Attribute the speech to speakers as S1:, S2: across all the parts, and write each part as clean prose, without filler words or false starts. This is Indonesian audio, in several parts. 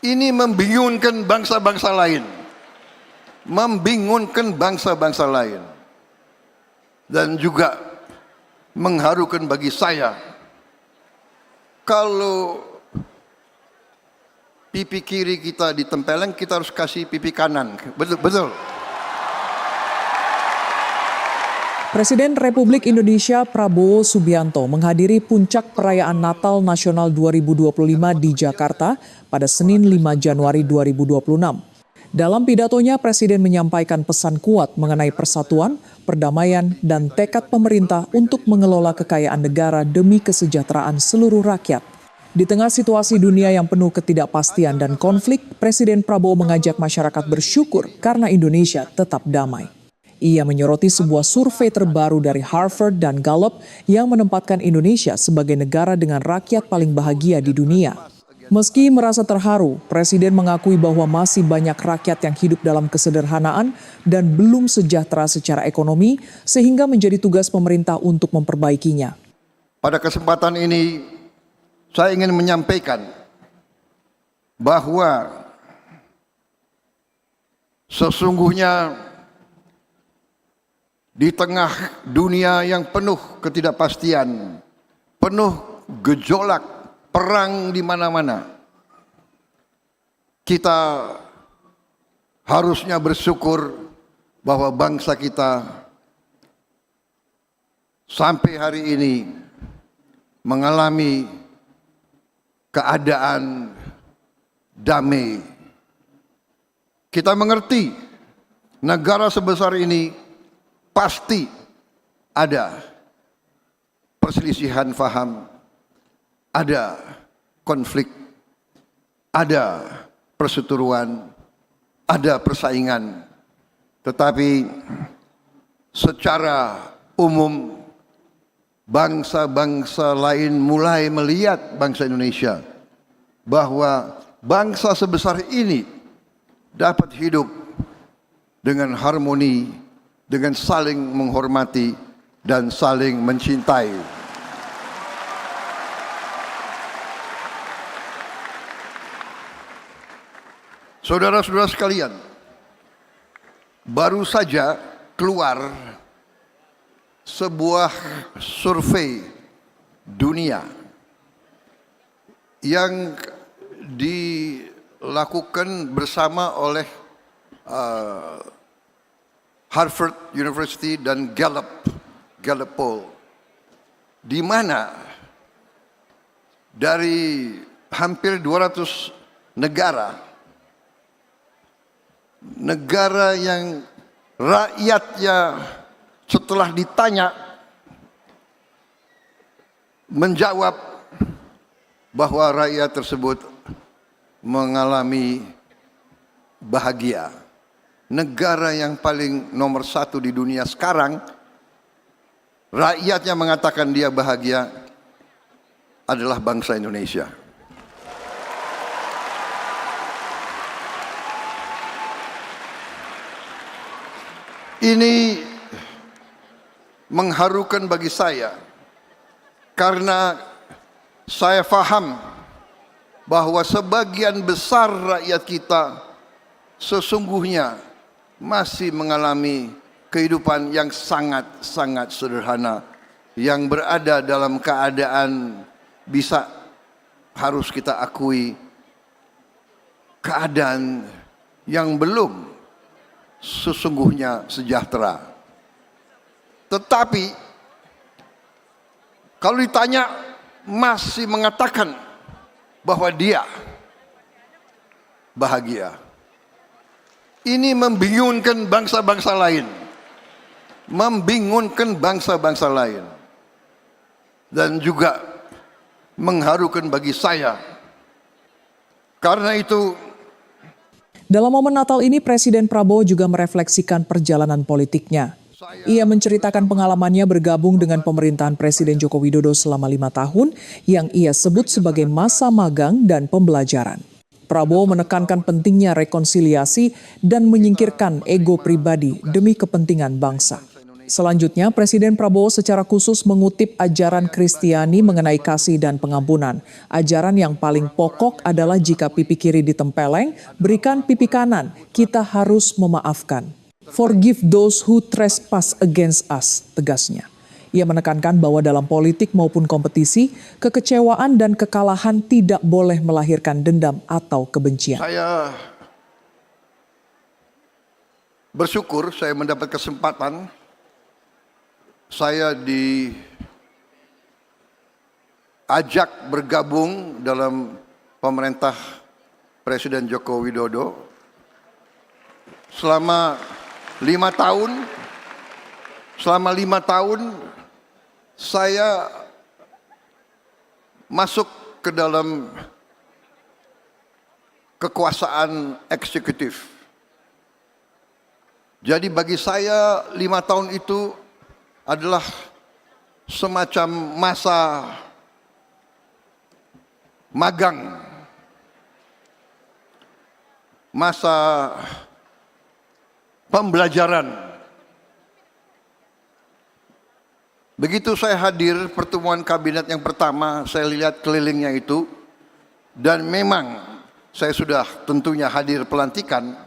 S1: Ini membingungkan bangsa-bangsa lain. Membingungkan bangsa-bangsa lain. Dan juga mengharukan bagi saya. Kalau pipi kiri kita ditempeleng, kita harus kasih pipi kanan. Betul.
S2: Presiden Republik Indonesia Prabowo Subianto menghadiri puncak perayaan Natal Nasional 2025 di Jakarta pada Senin 5 Januari 2026. Dalam pidatonya, Presiden menyampaikan pesan kuat mengenai persatuan, perdamaian, dan tekad pemerintah untuk mengelola kekayaan negara demi kesejahteraan seluruh rakyat. Di tengah situasi dunia yang penuh ketidakpastian dan konflik, Presiden Prabowo mengajak masyarakat bersyukur karena Indonesia tetap damai. Ia menyoroti sebuah survei terbaru dari Harvard dan Gallup yang menempatkan Indonesia sebagai negara dengan rakyat paling bahagia di dunia. Meski merasa terharu, Presiden mengakui bahwa masih banyak rakyat yang hidup dalam kesederhanaan dan belum sejahtera secara ekonomi, sehingga menjadi tugas pemerintah untuk memperbaikinya.
S1: Pada kesempatan ini, saya ingin menyampaikan bahwa sesungguhnya di tengah dunia yang penuh ketidakpastian, penuh gejolak, perang di mana-mana, kita harusnya bersyukur bahwa bangsa kita sampai hari ini mengalami keadaan damai. Kita mengerti negara sebesar ini pasti ada perselisihan faham, ada konflik, ada perseteruan, ada persaingan. Tetapi secara umum bangsa-bangsa lain mulai melihat bangsa Indonesia bahwa bangsa sebesar ini dapat hidup dengan harmoni, dengan saling menghormati dan saling mencintai. Saudara-saudara sekalian, baru saja keluar sebuah survei dunia yang dilakukan bersama oleh Harvard University dan Gallup Poll, di mana dari hampir 200 negara yang rakyatnya setelah ditanya menjawab bahwa rakyat tersebut mengalami bahagia. Negara yang paling nomor satu di dunia sekarang, rakyatnya mengatakan dia bahagia, adalah bangsa Indonesia. Ini mengharukan bagi saya, karena saya faham bahwa sebagian besar rakyat kita sesungguhnya masih mengalami kehidupan yang sangat-sangat sederhana, yang berada dalam keadaan harus kita akui, keadaan yang belum sesungguhnya sejahtera. Tetapi kalau ditanya masih mengatakan bahwa dia bahagia. Ini membingungkan bangsa-bangsa lain. Membingungkan bangsa-bangsa lain. Dan juga mengharukan bagi saya. Karena itu,
S2: dalam momen Natal ini, Presiden Prabowo juga merefleksikan perjalanan politiknya. Ia menceritakan pengalamannya bergabung dengan pemerintahan Presiden Joko Widodo selama 5 tahun yang ia sebut sebagai masa magang dan pembelajaran. Prabowo menekankan pentingnya rekonsiliasi dan menyingkirkan ego pribadi demi kepentingan bangsa. Selanjutnya, Presiden Prabowo secara khusus mengutip ajaran Kristiani mengenai kasih dan pengampunan. Ajaran yang paling pokok adalah jika pipi kiri ditempeleng, berikan pipi kanan. Kita harus memaafkan. Forgive those who trespass against us, tegasnya. Ia menekankan bahwa dalam politik maupun kompetisi, kekecewaan dan kekalahan tidak boleh melahirkan dendam atau kebencian.
S1: Saya bersyukur saya mendapat kesempatan. Saya diajak bergabung dalam pemerintah Presiden Joko Widodo selama 5 tahun. Selama 5 tahun saya masuk ke dalam kekuasaan eksekutif. Jadi bagi saya 5 tahun itu adalah semacam masa magang, masa pembelajaran. Begitu saya hadir pertemuan kabinet yang pertama, saya lihat kelilingnya itu, dan memang saya sudah tentunya hadir pelantikan.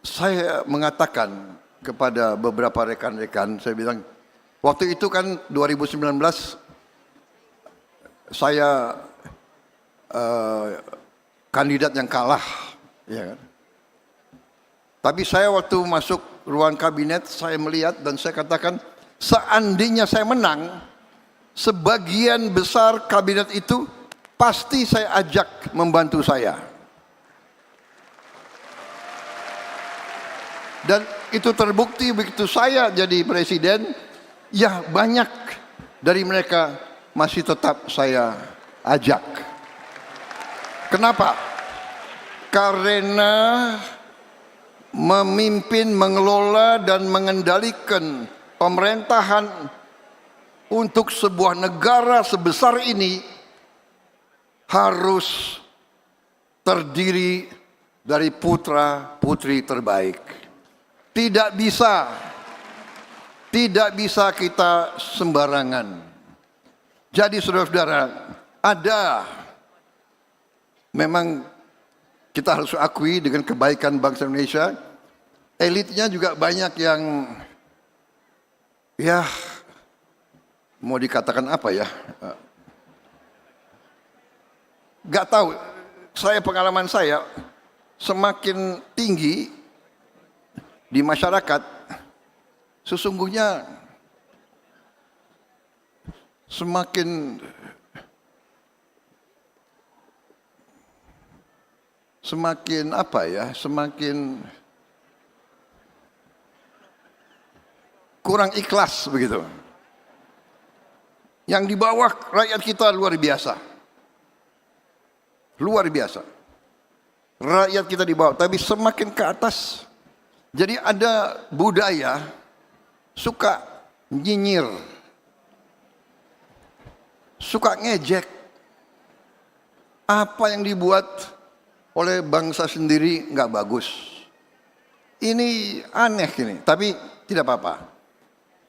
S1: Saya mengatakan kepada beberapa rekan-rekan, saya bilang, waktu itu kan 2019 saya kandidat yang kalah, ya kan? Tapi saya waktu masuk ruang kabinet, saya melihat dan saya katakan, seandainya saya menang, sebagian besar kabinet itu pasti saya ajak membantu saya. Dan itu terbukti begitu saya jadi presiden, ya banyak dari mereka masih tetap saya ajak. Kenapa? Karena memimpin, mengelola dan mengendalikan pemerintahan untuk sebuah negara sebesar ini harus terdiri dari putra-putri terbaik. Tidak bisa kita sembarangan. Jadi saudara-saudara, memang kita harus akui dengan kebaikan bangsa Indonesia, elitnya juga banyak yang, ya mau dikatakan apa ya, gak tahu. Pengalaman saya semakin tinggi di masyarakat, sesungguhnya semakin apa ya, semakin kurang ikhlas begitu. Yang di bawah rakyat kita luar biasa. Luar biasa. Rakyat kita di bawah, tapi semakin ke atas, jadi ada budaya suka nyinyir, suka ngejek. Apa yang dibuat oleh bangsa sendiri nggak bagus. Ini aneh ini, tapi tidak apa-apa.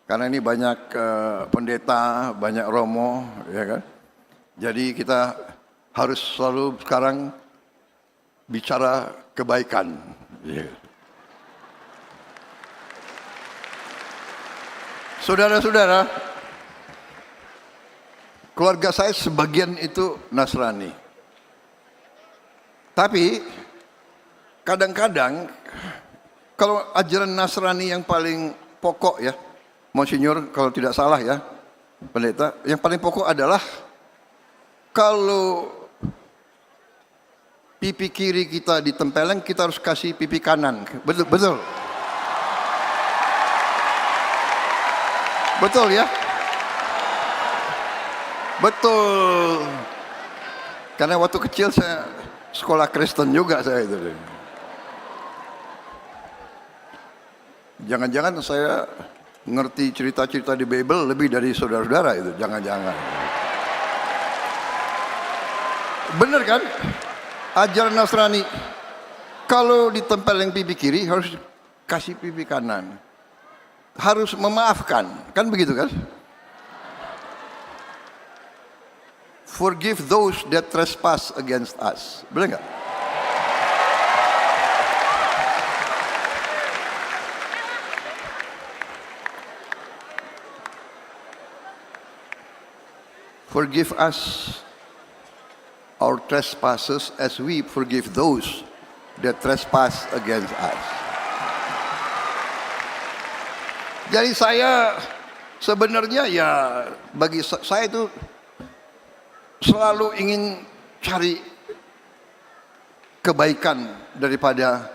S1: Karena ini banyak pendeta, banyak romo, ya kan. Jadi kita harus selalu sekarang bicara kebaikan. Yeah. Saudara-saudara, keluarga saya sebagian itu Nasrani. Tapi kadang-kadang kalau ajaran Nasrani yang paling pokok ya, Monsinyur kalau tidak salah ya, pendeta, yang paling pokok adalah kalau pipi kiri kita ditempeleng, kita harus kasih pipi kanan. Betul, betul. Betul ya? Betul. Karena waktu kecil saya sekolah Kristen juga saya itu. Jangan-jangan saya ngerti cerita-cerita di Bible lebih dari saudara-saudara itu. Jangan-jangan. Bener kan? Ajaran Nasrani. Kalau ditempel yang pipi kiri harus kasih pipi kanan. harus memaafkan, kan begitu kan? Forgive those that trespass against us. Benar nggak? Forgive us our trespasses as we forgive those that trespass against us. Jadi saya sebenarnya ya bagi saya itu selalu ingin cari kebaikan daripada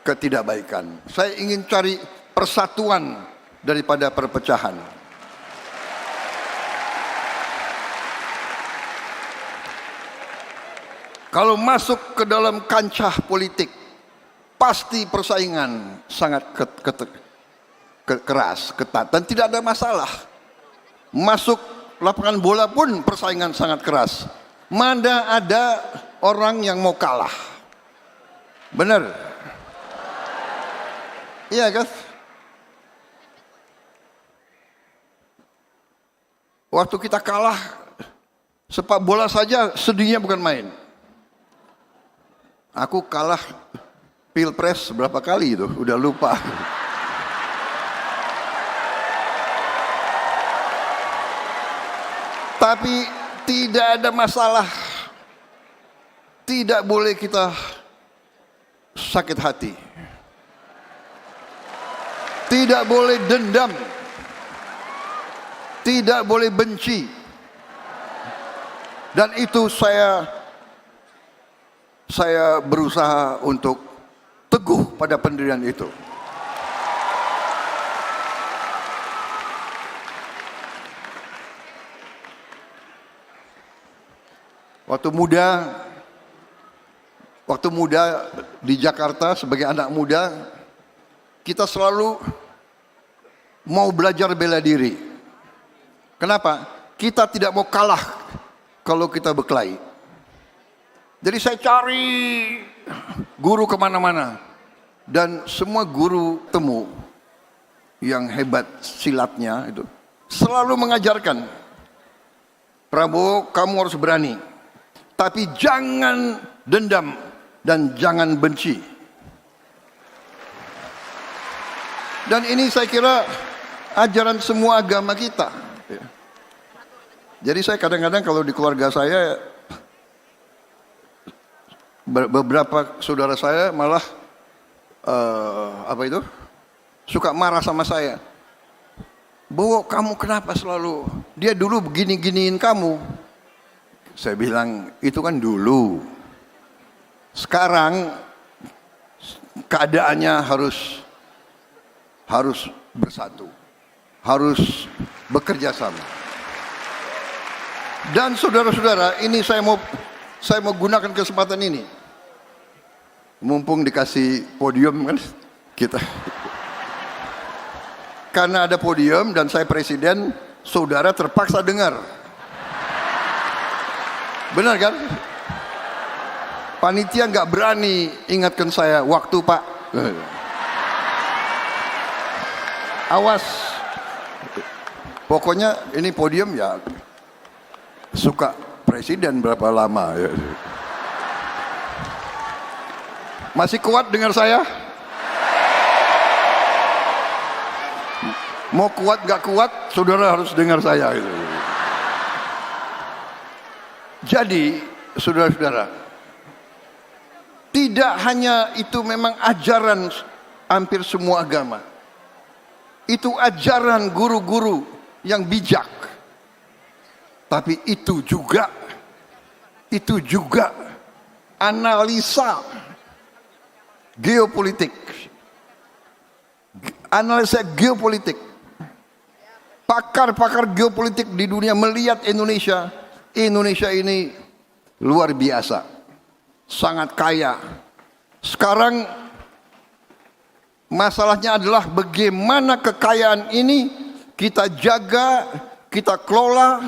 S1: ketidakbaikan. Saya ingin cari persatuan daripada perpecahan. Kalau masuk ke dalam kancah politik, pasti persaingan sangat keras, ketat, dan tidak ada masalah. Masuk lapangan bola pun persaingan sangat keras. Mana ada orang yang mau kalah. Benar? Iya kan? Waktu kita kalah, sepak bola saja sedihnya bukan main. Aku kalah Pilpres berapa kali itu, udah lupa. Tapi tidak ada masalah. Tidak boleh kita sakit hati. Tidak boleh dendam. Tidak boleh benci. Dan itu saya berusaha untuk teguh pada pendirian itu. Waktu muda di Jakarta sebagai anak muda, kita selalu mau belajar bela diri. Kenapa? Kita tidak mau kalah kalau kita berkelahi. Jadi saya cari guru kemana-mana. Dan semua guru temu yang hebat silatnya itu selalu mengajarkan, Prabowo, kamu harus berani. Tapi jangan dendam dan jangan benci. Dan ini saya kira ajaran semua agama kita. Jadi saya kadang-kadang kalau di keluarga saya, beberapa saudara saya malah suka marah sama saya. Bowo, kamu kenapa selalu, dia dulu begini-giniin kamu. Saya bilang, itu kan dulu. Sekarang keadaannya harus bersatu. Harus bekerja sama. Dan saudara-saudara, ini saya mau gunakan kesempatan ini. Mumpung dikasih podium kan kita. Karena ada podium dan saya presiden, saudara terpaksa dengar. Benar kan? Panitia nggak berani ingatkan saya, waktu Pak. Awas. Pokoknya ini podium ya suka presiden berapa lama. Masih kuat dengar saya? Mau kuat gak kuat, saudara harus dengar saya. Jadi, saudara-saudara, tidak hanya itu memang ajaran hampir semua agama. Itu ajaran guru-guru yang bijak. Tapi itu juga analisa geopolitik. Analisa geopolitik. Pakar-pakar geopolitik di dunia melihat Indonesia ini luar biasa, sangat kaya. Sekarang masalahnya adalah bagaimana kekayaan ini kita jaga, kita kelola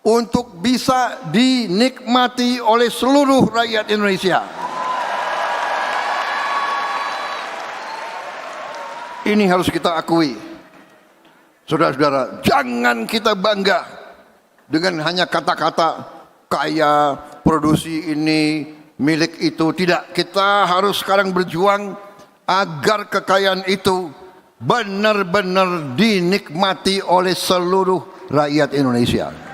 S1: untuk bisa dinikmati oleh seluruh rakyat Indonesia. Ini harus kita akui. Saudara-saudara, jangan kita bangga dengan hanya kata-kata kaya, produksi ini, milik itu. Tidak, kita harus sekarang berjuang agar kekayaan itu benar-benar dinikmati oleh seluruh rakyat Indonesia.